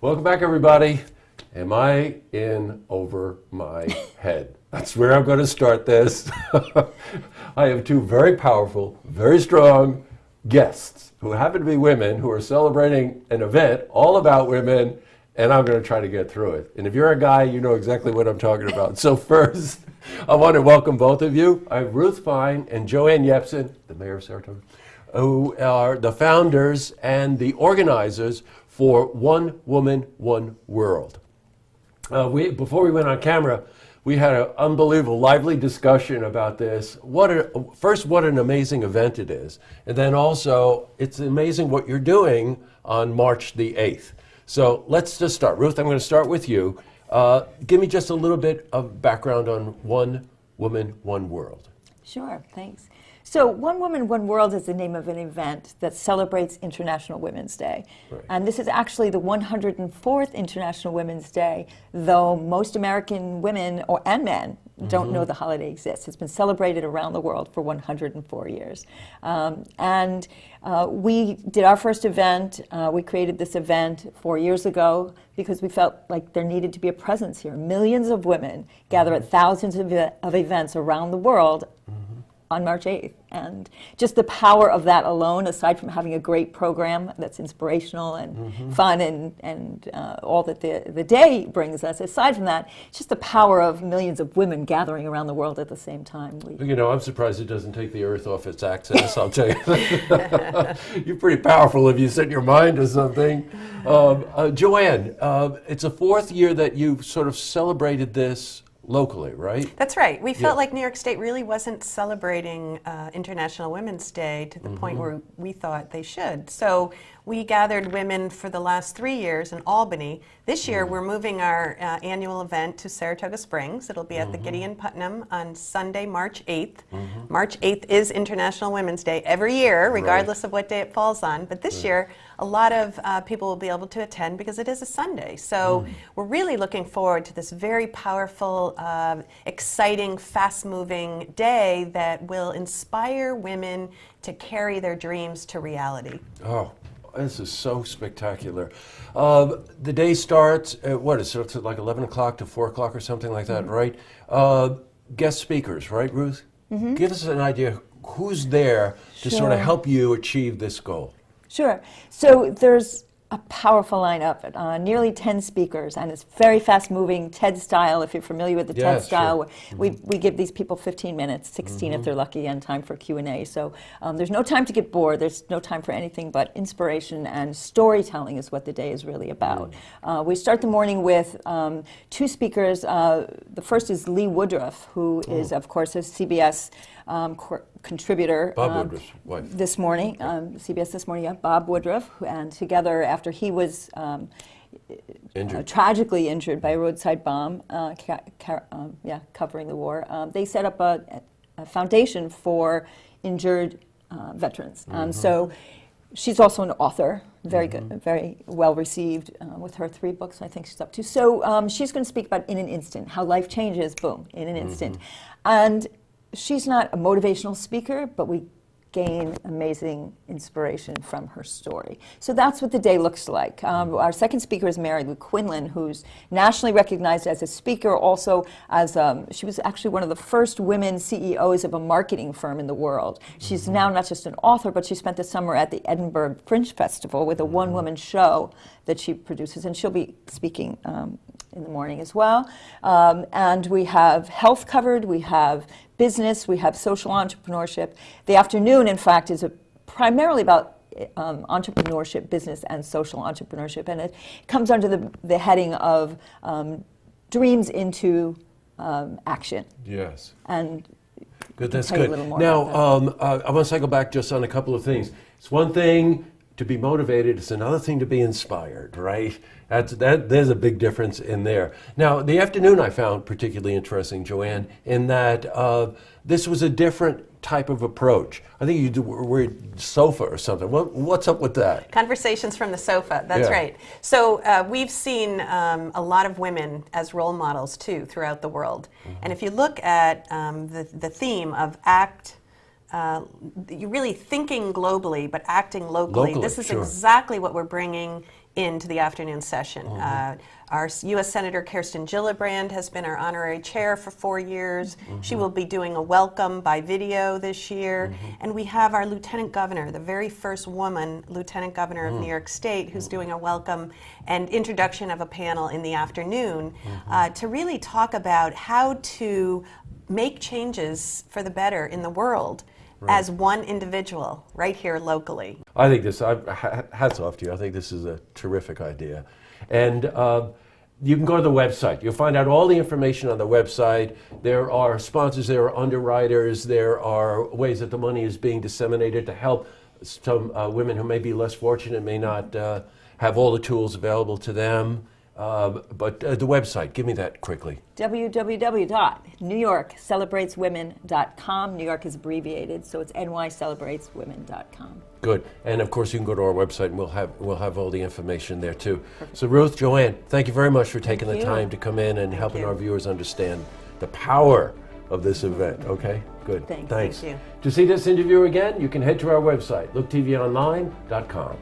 Welcome back, everybody. Am I in over my head? That's where I'm going to start this. I have two very powerful, very strong guests who happen to be women who are celebrating an event all about women, and I'm going to try to get through it. And if you're a guy, you know exactly what I'm talking about. So first, I want to welcome both of you. I have Ruth Fine and Joanne Yepsen, the mayor of Saratoga, who are the founders and the organizers for One Woman, One World. Before we went on camera, we had an unbelievable, lively discussion about this. First, what an amazing event it is. And then also, it's amazing what you're doing on March the 8th. So let's just start. Ruth, I'm going to start with you. Give me just a little bit of background on One Woman, One World. Sure, thanks. So One Woman, One World is the name of an event that celebrates International Women's Day. Right. And this is actually the 104th International Women's Day, though most American women and men don't know the holiday exists. It's been celebrated around the world for 104 years. We did our first event. We created this event 4 years ago because we felt like there needed to be a presence here. Millions of women gather at thousands of events around the world on March 8th. And just the power of that alone, aside from having a great program that's inspirational and fun and all that the day brings us, aside from that, it's just the power of millions of women gathering around the world at the same time. You know, I'm surprised it doesn't take the earth off its axis, I'll tell you. You're pretty powerful if you set your mind to something. Joanne, it's the fourth year that you've sort of celebrated this locally, right? That's right. We felt like New York State really wasn't celebrating International Women's Day to the point where we thought they should. So we gathered women for the last 3 years in Albany. This year we're moving our annual event to Saratoga Springs. It'll be at the Gideon Putnam on Sunday, March 8th. March 8th is International Women's Day every year, regardless of what day it falls on. But this year, a lot of people will be able to attend because it is a Sunday. So we're really looking forward to this very powerful, exciting, fast-moving day that will inspire women to carry their dreams to reality. Oh, this is so spectacular. The day starts at it starts at like 11 o'clock to 4 o'clock or something like that, right? Guest speakers, right, Ruth? Give us an idea who's there to sort of help you achieve this goal. Sure. So there's a powerful lineup, nearly 10 speakers, and it's very fast-moving, TED style. If you're familiar with the TED style, we give these people 15 minutes, 16 if they're lucky, and time for Q&A. So there's no time to get bored. There's no time for anything but inspiration, and storytelling is what the day is really about. We start the morning with two speakers. The first is Lee Woodruff, who is, of course, a CBS contributor. Bob Woodruff's wife. This morning, CBS This Morning, Bob Woodruff, and together after he was tragically injured by a roadside bomb, covering the war, they set up a foundation for injured veterans. So she's also an author, very good, very well received with her 3 books I think she's up to. So she's going to speak about In an Instant, how life changes, boom, in an instant. And she's not a motivational speaker, but we gain amazing inspiration from her story. So that's what the day looks like. Our second speaker is Mary Lou Quinlan, who's nationally recognized as a speaker, also as she was actually one of the first women CEOs of a marketing firm in the world. She's now not just an author, but she spent the summer at the Edinburgh Fringe Festival with a one-woman show that she produces, and she'll be speaking in the morning as well. And we have health covered, we have business, we have social entrepreneurship. The afternoon, in fact, is primarily about entrepreneurship, business, and social entrepreneurship. And it comes under the heading of dreams into action. Yes. And good, that's good. Now, I want to cycle back just on a couple of things. It's one thing to be motivated, it's another thing to be inspired, right? There's a big difference in there. Now, the afternoon I found particularly interesting, Joanne, in that this was a different type of approach. I think you were sofa or something. What's up with that? Conversations from the sofa, that's right. So we've seen a lot of women as role models too throughout the world. And if you look at the theme of you're really thinking globally but acting locally. This is exactly what we're bringing into the afternoon session. Our U.S. Senator Kirsten Gillibrand has been our honorary chair for 4 years. She will be doing a welcome by video this year. And we have our Lieutenant Governor, the very first woman Lieutenant Governor of New York State, who's doing a welcome and introduction of a panel in the afternoon to really talk about how to make changes for the better in the world as one individual right here locally. I think this, hats off to you. I think this is a terrific idea. And you can go to the website. You'll find out all the information on the website. There are sponsors, there are underwriters, there are ways that the money is being disseminated to help some women who may be less fortunate, may not have all the tools available to them. But the website, give me that quickly. www.newyorkcelerateswomen.com. New York is abbreviated, so it's nycelerateswomen.com. Good. And of course you can go to our website and we'll have all the information there too. Perfect. So Ruth, Joanne, thank you very much for taking the time to come in and helping our viewers understand the power of this event. Okay? Good. Thanks. Thank you. To see this interview again, you can head to our website, looktvonline.com.